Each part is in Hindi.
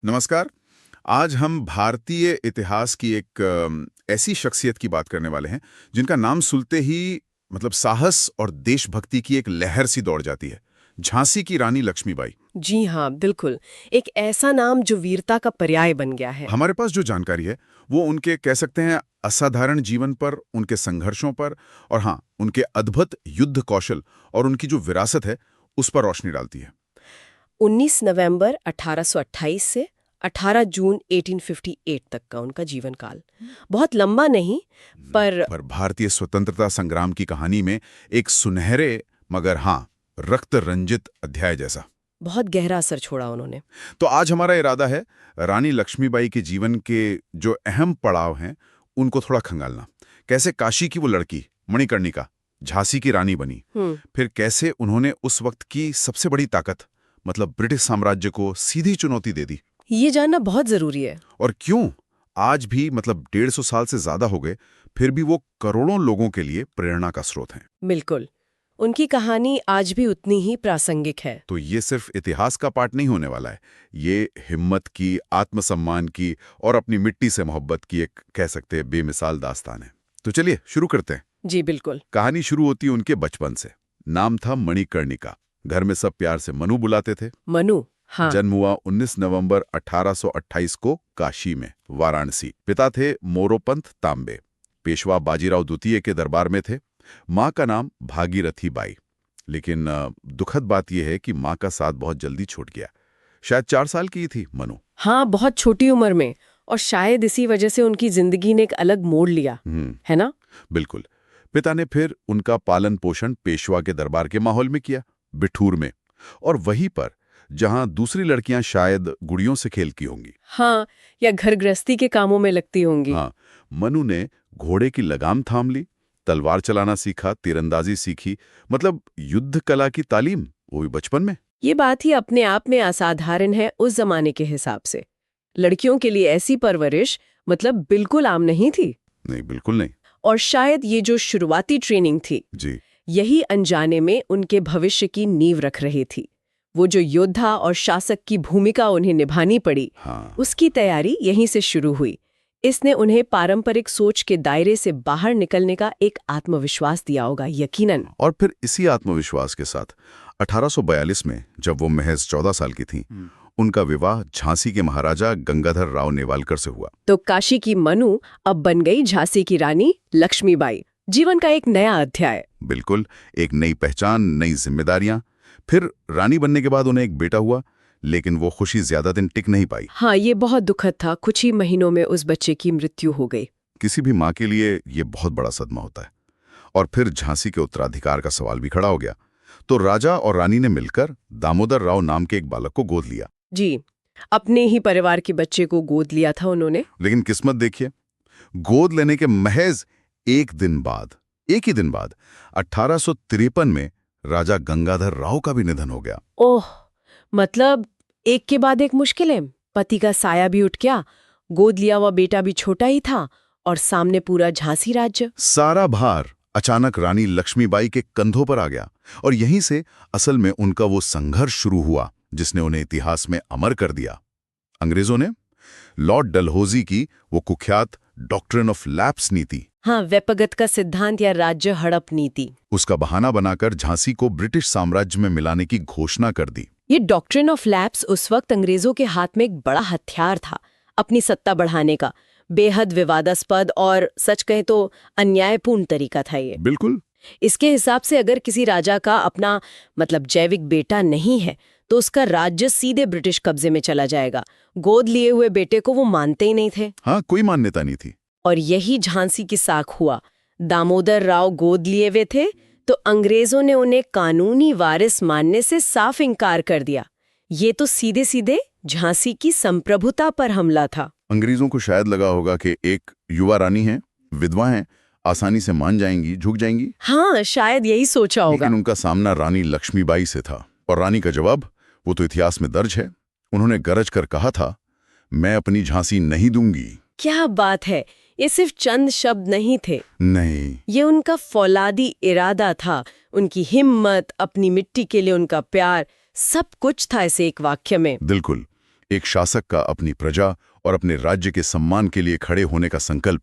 नमस्कार। आज हम भारतीय इतिहास की एक ऐसी शख्सियत की बात करने वाले हैं जिनका नाम सुनते ही मतलब साहस और देशभक्ति की एक लहर सी दौड़ जाती है। झांसी की रानी लक्ष्मीबाई। जी हाँ, बिल्कुल। एक ऐसा नाम जो वीरता का पर्याय बन गया है। हमारे पास जो जानकारी है वो उनके कह सकते हैं असाधारण जीवन पर, उनके संघर्षों पर और हाँ, उनके अद्भुत युद्ध कौशल और उनकी जो विरासत है उस पर रोशनी डालती है। 19 नवंबर 1828 से 18 जून 1858 तक का उनका जीवन काल बहुत लंबा नहीं, पर पर भारतीय स्वतंत्रता संग्राम की कहानी में एक सुनहरे मगर हाँ, रक्त रंजित अध्याय जैसा। बहुत गहरा असर छोड़ा उन्होंने। तो आज हमारा इरादा है रानी लक्ष्मीबाई के जीवन के जो अहम पड़ाव हैं उनको थोड़ा खंगालना। कैसे काशी की वो लड़की मणिकर्णिका झांसी की रानी बनी, फिर कैसे उन्होंने उस वक्त की सबसे बड़ी ताकत मतलब ब्रिटिश साम्राज्य को सीधी चुनौती दे दी, ये जानना बहुत जरूरी है। और क्यों आज भी मतलब 150 साल से ज्यादा हो गए फिर भी वो करोड़ों लोगों के लिए प्रेरणा का स्रोत हैं। बिल्कुल, उनकी कहानी आज भी उतनी ही प्रासंगिक है। तो ये सिर्फ इतिहास का पाठ नहीं होने वाला है, ये हिम्मत की, आत्मसम्मान की और अपनी मिट्टी से मोहब्बत की एक कह सकते हैं बेमिसाल दास्तान है। तो चलिए शुरू करते हैं। जी बिल्कुल। कहानी शुरू होती है उनके बचपन से। नाम था मणिकर्णिका। घर में सब प्यार से मनु बुलाते थे। मनु, हाँ। जन्म हुआ 19 नवंबर 1828 को काशी में, वाराणसी। पिता थे मोरोपंत तांबे, पेशवा बाजीराव द्वितीय के दरबार में थे। माँ का नाम भागीरथी बाई। लेकिन दुखद बात यह है कि माँ का साथ बहुत जल्दी छूट गया। शायद 4 साल की ही थी मनु। हाँ, बहुत छोटी उम्र में, और शायद इसी वजह से उनकी जिंदगी ने एक अलग मोड़ लिया, है ना? बिल्कुल। पिता ने फिर उनका पालन पोषण पेशवा के दरबार के माहौल में किया, बिठूर में, और वहीं पर जहां दूसरी लड़कियां शायद गुड़ियों से खेलती होंगी। हाँ, या घर गृहस्थी के कामों में लगती होंगी। हाँ, मनु ने घोड़े की लगाम थाम ली, तलवार चलाना सीखा, तीरंदाजी सीखी, मतलब युद्ध कला की तालीम, वो भी बचपन में। ये बात ही अपने आप में असाधारण है उस जमाने के हिसाब से। लड़कियों के लिए ऐसी परवरिश मतलब बिल्कुल आम नहीं थी। नहीं, बिल्कुल नहीं। और शायद ये जो शुरुआती ट्रेनिंग थी, जी, यही अनजाने में उनके भविष्य की नींव रख रही थी। वो जो योद्धा और शासक की भूमिका उन्हें निभानी पड़ी, हाँ। उसकी तैयारी यहीं से शुरू हुई। इसने उन्हें पारंपरिक सोच के दायरे से बाहर निकलने का एक आत्मविश्वास दिया होगा, यकीनन। और फिर इसी आत्मविश्वास के साथ 1842 में जब वो महज 14 साल की थीं, उनका विवाह झांसी के महाराजा गंगाधर राव नेवालकर से हुआ। तो काशी की मनु अब बन गई झांसी की रानी लक्ष्मीबाई। जीवन का एक नया अध्याय। बिल्कुल, एक नई पहचान, नई जिम्मेदारियां। फिर रानी बनने के बाद उन्हें एक बेटा हुआ, लेकिन वो खुशी ज्यादा दिन टिक नहीं पाई। हाँ, ये बहुत दुखद था। कुछ ही महीनों में उस बच्चे की मृत्यु हो गई। किसी भी माँ के लिए ये बहुत बड़ा सदमा होता है। और फिर झांसी के उत्तराधिकार का सवाल भी खड़ा हो गया। तो राजा और रानी ने मिलकर दामोदर राव नाम के एक बालक को गोद लिया। जी, अपने ही परिवार के बच्चे को गोद लिया था उन्होंने। लेकिन किस्मत देखिए, गोद लेने के महज एक ही दिन बाद 1853 में राजा गंगाधर राव का भी निधन हो गया। ओह, मतलब एक के बाद एक मुश्किलें। पति का साया भी उठ गया, गोद लिया हुआ बेटा भी छोटा ही था, और सामने पूरा झांसी राज्य। सारा भार अचानक रानी लक्ष्मीबाई के कंधों पर आ गया, और यहीं से असल में उनका वो संघर्ष शुरू हुआ जिसने उन्हें इतिहास में अमर कर दिया। अंग्रेजों ने लॉर्ड डलहौजी की वो कुख्यात डॉक्ट्रिन ऑफ लैप्स नीति, हाँ, व्यपगत का सिद्धांत या राज्य हड़प नीति, उसका बहाना बनाकर झांसी को ब्रिटिश साम्राज्य में मिलाने की घोषणा कर दी। ये डॉक्ट्रिन ऑफ लैप्स उस वक्त अंग्रेजों के हाथ में एक बड़ा हथियार था अपनी सत्ता बढ़ाने का। बेहद विवादास्पद और सच कहें तो अन्यायपूर्ण तरीका था ये। बिल्कुल। इसके हिसाब से अगर किसी राजा का अपना मतलब जैविक बेटा नहीं है तो उसका राज्य सीधे ब्रिटिश कब्जे में चला जाएगा। गोद लिए हुए बेटे को वो मानते ही नहीं थे। हाँ, कोई मान्यता नहीं थी। और यही झांसी की साख हुआ। दामोदर राव गोद लिए हुए थे तो अंग्रेजों ने उन्हें कानूनी वारिस मानने से साफ इनकार कर दिया। ये तो सीधे सीधे झांसी की संप्रभुता पर हमला था। अंग्रेजों को शायद लगा होगा कि एक युवा रानी है, विधवा है, आसानी से मान जाएंगी, झुक जाएंगी। हाँ, शायद यही सोचा होगा। लेकिन उनका सामना रानी लक्ष्मीबाई से था, और रानी का जवाब वो तो इतिहास में दर्ज है। उन्होंने गरज कर कहा था, मैं अपनी झांसी नहीं दूंगी। क्या बात है, ये सिर्फ चंद शब्द नहीं थे। नहीं, ये उनका फौलादी इरादा था। उनकी हिम्मत, अपनी मिट्टी के लिए उनका प्यार, सब कुछ था इस एक वाक्य में। बिल्कुल। एक शासक का अपनी प्रजा और अपने राज्य के सम्मान के लिए खड़े होने का संकल्प,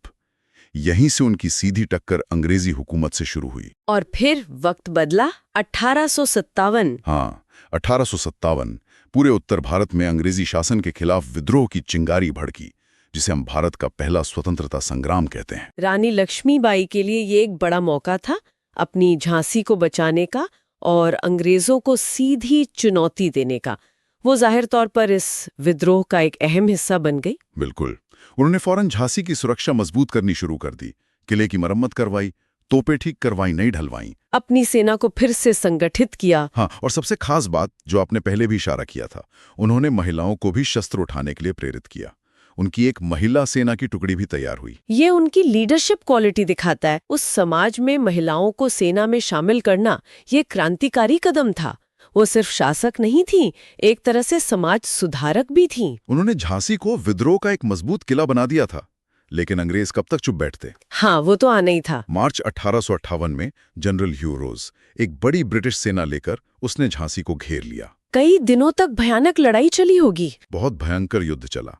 यहीं से उनकी सीधी टक्कर अंग्रेजी हुकूमत से शुरू हुई। और फिर वक्त बदला 1857। हाँ, 1857 पूरे उत्तर भारत में अंग्रेजी शासन के खिलाफ विद्रोह की चिंगारी भड़की, जिसे हम भारत का पहला स्वतंत्रता संग्राम कहते हैं। रानी लक्ष्मीबाई के लिए ये एक बड़ा मौका था अपनी झांसी को बचाने का और अंग्रेजों को सीधी चुनौती देने का। वो जाहिर तौर पर इस विद्रोह का एक अहम हिस्सा बन गई। बिल्कुल। उन्होंने फौरन झांसी की सुरक्षा मजबूत करनी शुरू कर दी, किले की मरम्मत करवाई, तोपें ठीक करवाई, नहीं ढलवाई, अपनी सेना को फिर से संगठित किया। हाँ, और सबसे खास बात जो आपने पहले भी इशारा किया था, उन्होंने महिलाओं को भी शस्त्र उठाने के लिए प्रेरित किया। उनकी एक महिला सेना की टुकड़ी भी तैयार हुई। ये उनकी लीडरशिप क्वालिटी दिखाता है। उस समाज में महिलाओं को सेना में शामिल करना ये क्रांतिकारी कदम था। वो सिर्फ शासक नहीं थी, एक तरह से समाज सुधारक भी थी। उन्होंने झांसी को विद्रोह का एक मजबूत किला बना दिया था, लेकिन अंग्रेज कब तक चुप बैठते। हाँ, वो तो आना ही था। मार्च 1858 में जनरल ह्यू रोज, एक बड़ी ब्रिटिश सेना लेकर, उसने झांसी को घेर लिया। कई दिनों तक भयानक लड़ाई चली होगी। बहुत भयंकर युद्ध चला।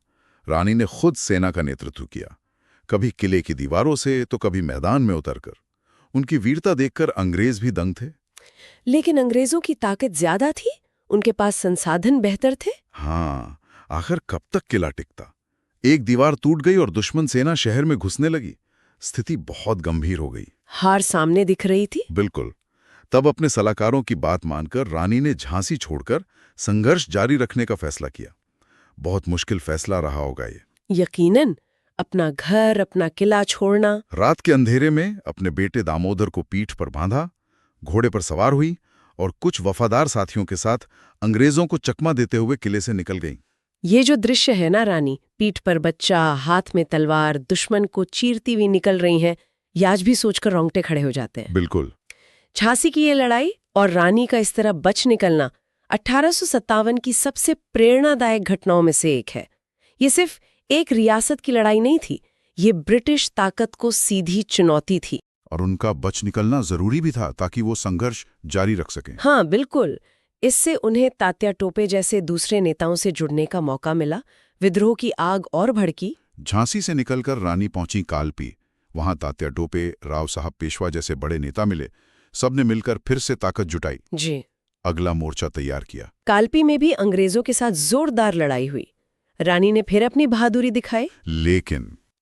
रानी ने खुद सेना का नेतृत्व किया, कभी किले की दीवारों से तो कभी मैदान में उतरकर। उनकी वीरता देखकर अंग्रेज भी दंग थे। लेकिन अंग्रेजों की ताकत ज्यादा थी, उनके पास संसाधन बेहतर थे। हाँ, आखिर कब तक किला टिकता। एक दीवार टूट गई और दुश्मन सेना शहर में घुसने लगी। स्थिति बहुत गंभीर हो गई। हार सामने दिख रही थी। बिल्कुल। तब अपने सलाहकारों की बात मानकर रानी ने झांसी छोड़कर संघर्ष जारी रखने का फैसला किया। बहुत मुश्किल फैसला रहा होगा ये। यकीनन, अपना घर, अपना किला छोड़ना। रात के अंधेरे में अपने बेटे दामोदर को पीठ पर बांधा, घोड़े पर सवार हुई और कुछ वफादार साथियों के साथ अंग्रेजों को चकमा देते हुए किले से निकल गईं। ये जो दृश्य है ना, रानी पीठ पर बच्चा, हाथ में तलवार, दुश्मन को चीरती हुई निकल रही हैं, ये आज भी सोचकर रोंगटे खड़े हो जाते हैं। बिल्कुल। झांसी की ये लड़ाई और रानी का इस तरह बच निकलना 1857 की सबसे प्रेरणादायक घटनाओं में से एक है। ये सिर्फ एक रियासत की लड़ाई नहीं थी, ये ब्रिटिश ताकत को सीधी चुनौती थी। और उनका बच निकलना जरूरी भी था ताकि वो संघर्ष जारी रख सकें। हाँ, बिल्कुल। इससे उन्हें तात्या टोपे जैसे दूसरे नेताओं से जुड़ने का मौका मिला। विद्रोह की आग और भड़की। झांसी से निकलकर रानी पहुंची कालपी। वहां तात्या टोपे, राव साहब पेशवा जैसे बड़े नेता मिले। सबने मिलकर फिर से ताकत जुटाई। जी। अगला मोर्चा तैयार किया। कालपी में भी अंग्रेजों के साथ जोरदार लड़ाई हुई। रानी ने फिर अपनी बहादुरी दिखाई।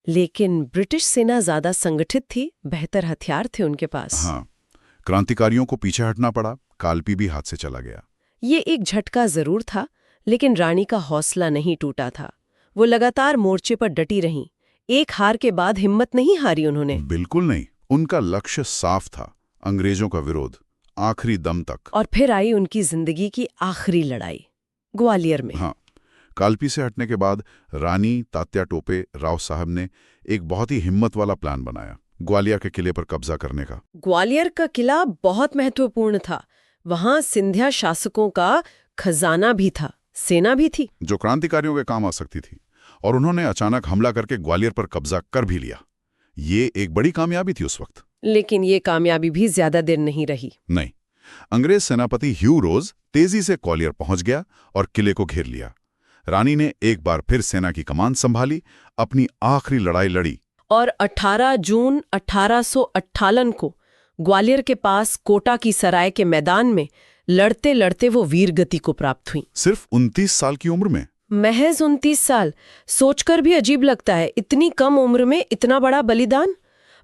लेकिन ब्रिटिश सेना ज्यादा संगठित थी, बेहतर हथियार थे उनके पास। हाँ, क्रांतिकारियों को पीछे हटना पड़ा। कालपी भी हाथ से चला गया। ये एक झटका जरूर था, लेकिन रानी का हौसला नहीं टूटा था। वो लगातार मोर्चे पर डटी रहीं। एक हार के बाद हिम्मत नहीं हारी उन्होंने। बिल्कुल नहीं। उनका लक्ष्य साफ था, अंग्रेजों का विरोध, आखिरी दम तक। और फिर आई उनकी जिंदगी की आखिरी लड़ाई, ग्वालियर में। हाँ, कालपी से हटने के बाद रानी, तात्या टोपे, राव साहब ने एक बहुत ही हिम्मत वाला प्लान बनाया, ग्वालियर के किले पर कब्जा करने का। ग्वालियर का किला बहुत महत्वपूर्ण था। वहां सिंधिया शासकों का खजाना भी था, सेना भी थी, जो क्रांतिकारियों के काम आ सकती थी। और उन्होंने अचानक हमला करके ग्वालियर पर कब्जा कर भी लिया। ये एक बड़ी कामयाबी थी उस वक्त। लेकिन ये कामयाबी भी ज्यादा देर नहीं रही। नहीं, अंग्रेज सेनापति ह्यू रोज तेजी से ग्वालियर पहुंच गया और किले को घेर लिया। रानी ने एक बार फिर सेना की कमान संभाली, अपनी आखिरी लड़ाई लड़ी। और 18 जून 1858 को ग्वालियर के पास कोटा की सराय के मैदान में लड़ते लड़ते वो वीरगति को प्राप्त हुई। सिर्फ 29 साल की उम्र में। महज 29 साल। सोचकर भी अजीब लगता है, इतनी कम उम्र में इतना बड़ा बलिदान।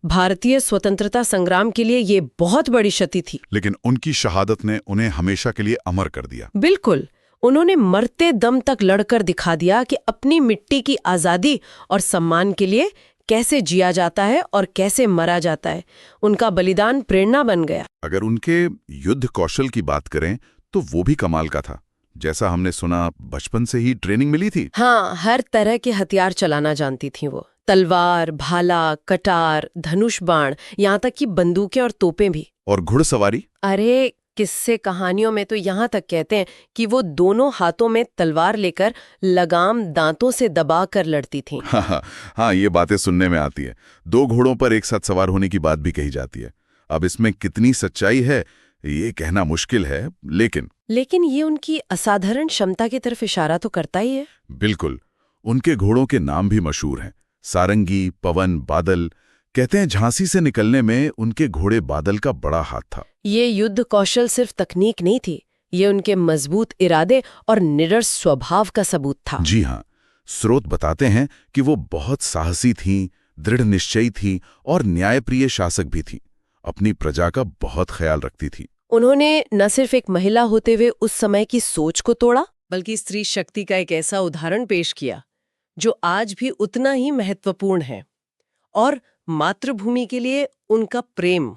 भारतीय स्वतंत्रता संग्राम के लिए ये बहुत बड़ी क्षति थी। लेकिन उनकी शहादत ने उन्हें हमेशा के लिए अमर कर दिया। बिल्कुल। उन्होंने मरते दम तक लड़कर दिखा दिया कि अपनी मिट्टी की आजादी और सम्मान के लिए कैसे जिया जाता है और कैसे मरा जाता है। उनका बलिदान प्रेरणा बन गया। अगर उनके युद्ध कौशल की बात करें तो वो भी कमाल का था। जैसा हमने सुना, बचपन से ही ट्रेनिंग मिली थी। हाँ, हर तरह के हथियार चलाना जानती थी वो। तलवार, भाला, कटार, धनुष बाण, यहाँ तक कि बंदूकें और तोपें भी। और घुड़सवारी। अरे, किस्से कहानियों में तो यहाँ तक कहते हैं कि वो दोनों हाथों में तलवार लेकर लगाम दांतों से दबा कर लड़ती थीं। हाँ, ये बातें सुनने में आती है। 2 घोड़ों पर एक साथ सवार होने की बात भी कही जाती है। अब इसमें कितनी सच्चाई है ये कहना मुश्किल है, लेकिन लेकिन ये उनकी असाधारण क्षमता की तरफ इशारा तो करता ही है। बिल्कुल। उनके घोड़ों के नाम भी मशहूर हैं, सारंगी, पवन, बादल। कहते हैं झांसी से निकलने में उनके घोड़े बादल का बड़ा हाथ था। ये युद्ध कौशल सिर्फ तकनीक नहीं थी, ये उनके मजबूत इरादे और निडर स्वभाव का सबूत था। जी हाँ, स्रोत बताते हैं कि वो बहुत साहसी थीं, दृढ़ निश्चयी थीं और न्यायप्रिय शासक भी थीं। अपनी प्रजा का बहुत ख्याल रखती थी। उन्होंने न सिर्फ एक महिला होते हुए उस समय की सोच को तोड़ा, बल्कि स्त्री शक्ति का एक ऐसा उदाहरण पेश किया जो आज भी उतना ही महत्वपूर्ण है। और मातृभूमि के लिए उनका प्रेम,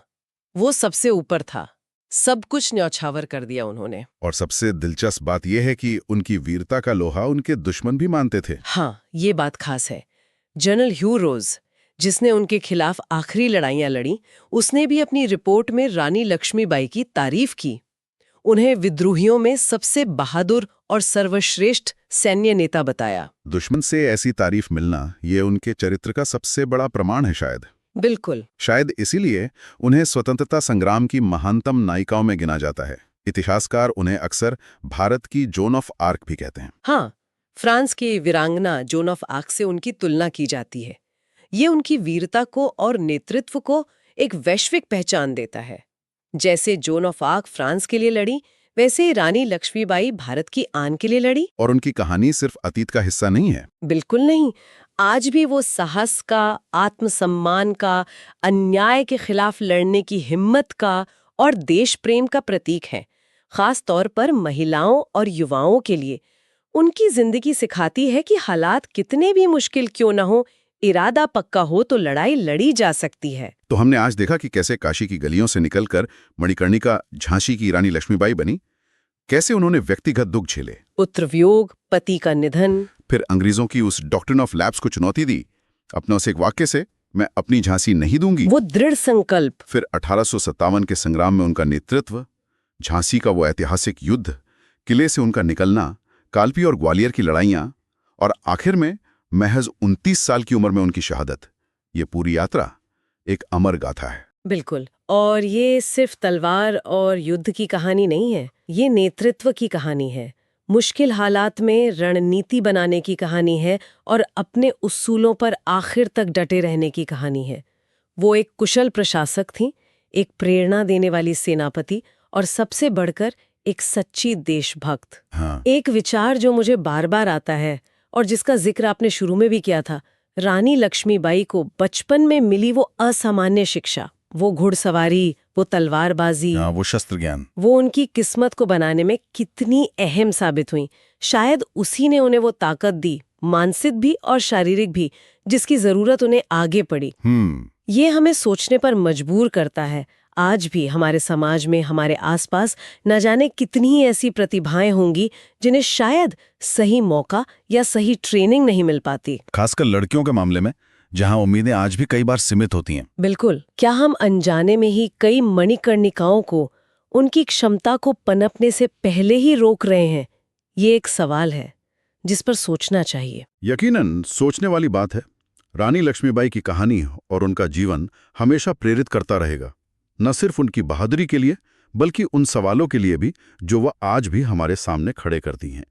वो सबसे ऊपर था। सब कुछ न्यौछावर कर दिया उन्होंने। और सबसे दिलचस्प बात यह है कि उनकी वीरता का लोहा उनके दुश्मन भी मानते थे। हाँ, ये बात खास है। जनरल ह्यू रोज, जिसने उनके खिलाफ आखिरी लड़ाइयां लड़ी, उसने भी अपनी रिपोर्ट में रानी लक्ष्मीबाई की तारीफ की। उन्हें विद्रोहियों में सबसे बहादुर और सर्वश्रेष्ठ सैन्य नेता बताया। दुश्मन से ऐसी तारीफ मिलना ये उनके चरित्र का सबसे बड़ा प्रमाण है शायद। बिल्कुल। शायद इसीलिए उन्हें स्वतंत्रता संग्राम की महानतम नायिकाओं में गिना जाता है। इतिहासकार उन्हें अक्सर भारत की जोन ऑफ आर्क भी कहते हैं। हाँ, फ्रांस की वीरांगना जोन ऑफ आर्क से उनकी तुलना की जाती है। ये उनकी वीरता को और नेतृत्व को एक वैश्विक पहचान देता है। जैसे जोन ऑफ आर्क फ्रांस के लिए लड़ी, वैसे ही रानी लक्ष्मीबाई भारत की आन के लिए लड़ी। और उनकी कहानी सिर्फ अतीत का हिस्सा नहीं है। बिल्कुल नहीं। आज भी वो साहस का, आत्मसम्मान का, अन्याय के खिलाफ लड़ने की हिम्मत का और देश प्रेम का प्रतीक है। खास तौर पर महिलाओं और युवाओं के लिए उनकी जिंदगी सिखाती है कि हालात कितने भी मुश्किल क्यों न हो, इरादा पक्का हो तो लड़ाई लड़ी जा सकती है। तो हमने आज देखा कि कैसे काशी की गलियों से निकलकर मणिकर्णिका झांसी की रानी लक्ष्मीबाई बनी, कैसे उन्होंने व्यक्तिगत दुख झेले, पुत्रवियोग, पति का निधन, फिर अंग्रेजों की उस डॉक्ट्रिन ऑफ लैप्स को चुनौती दी अपने उस एक वाक्य से, मैं अपनी झांसी नहीं दूंगी। वो दृढ़ संकल्प। फिर 1857 के संग्राम में उनका नेतृत्व, झांसी का वो ऐतिहासिक युद्ध, किले से उनका निकलना, कालपी और ग्वालियर की लड़ाइयां, और आखिर में महज 29 साल की उम्र में उनकी शहादत। ये पूरी यात्रा एक अमर गाथा है। बिल्कुल। और ये सिर्फ तलवार और युद्ध की कहानी नहीं है, ये नेतृत्व की कहानी है, मुश्किल हालात में रणनीति बनाने की कहानी है और अपने उसूलों पर आखिर तक डटे रहने की कहानी है। वो एक कुशल प्रशासक थीं, एक प्रेरणा देने वाली सेनापति और सबसे बढ़कर एक सच्ची देशभक्त। हाँ। एक विचार जो मुझे बार बार आता है और जिसका जिक्र आपने शुरू में भी किया था, रानी लक्ष्मीबाई को बचपन में मिली वो असामान्य शिक्षा, वो घुड़सवारी, वो तलवारबाजी, वो शस्त्र ज्ञान, वो उनकी किस्मत को बनाने में कितनी अहम साबित हुई। शायद उसी ने उन्हें वो ताकत दी, मानसिक भी और शारीरिक भी, जिसकी जरूरत उन्हें आगे पड़ी। ये हमें सोचने पर मजबूर करता है। आज भी हमारे समाज में, हमारे आसपास न जाने कितनी ही ऐसी प्रतिभाएं होंगी जिन्हें शायद सही मौका या सही ट्रेनिंग नहीं मिल पाती, खासकर लड़कियों के मामले में, जहां उम्मीदें आज भी कई बार सीमित होती हैं। बिल्कुल। क्या हम अनजाने में ही कई मणिकर्णिकाओं को उनकी क्षमता को पनपने से पहले ही रोक रहे हैं? ये एक सवाल है जिस पर सोचना चाहिए। यकीनन सोचने वाली बात है। रानी लक्ष्मीबाई की कहानी और उनका जीवन हमेशा प्रेरित करता रहेगा, न सिर्फ उनकी बहादुरी के लिए, बल्कि उन सवालों के लिए भी जो वह आज भी हमारे सामने खड़े करती हैं।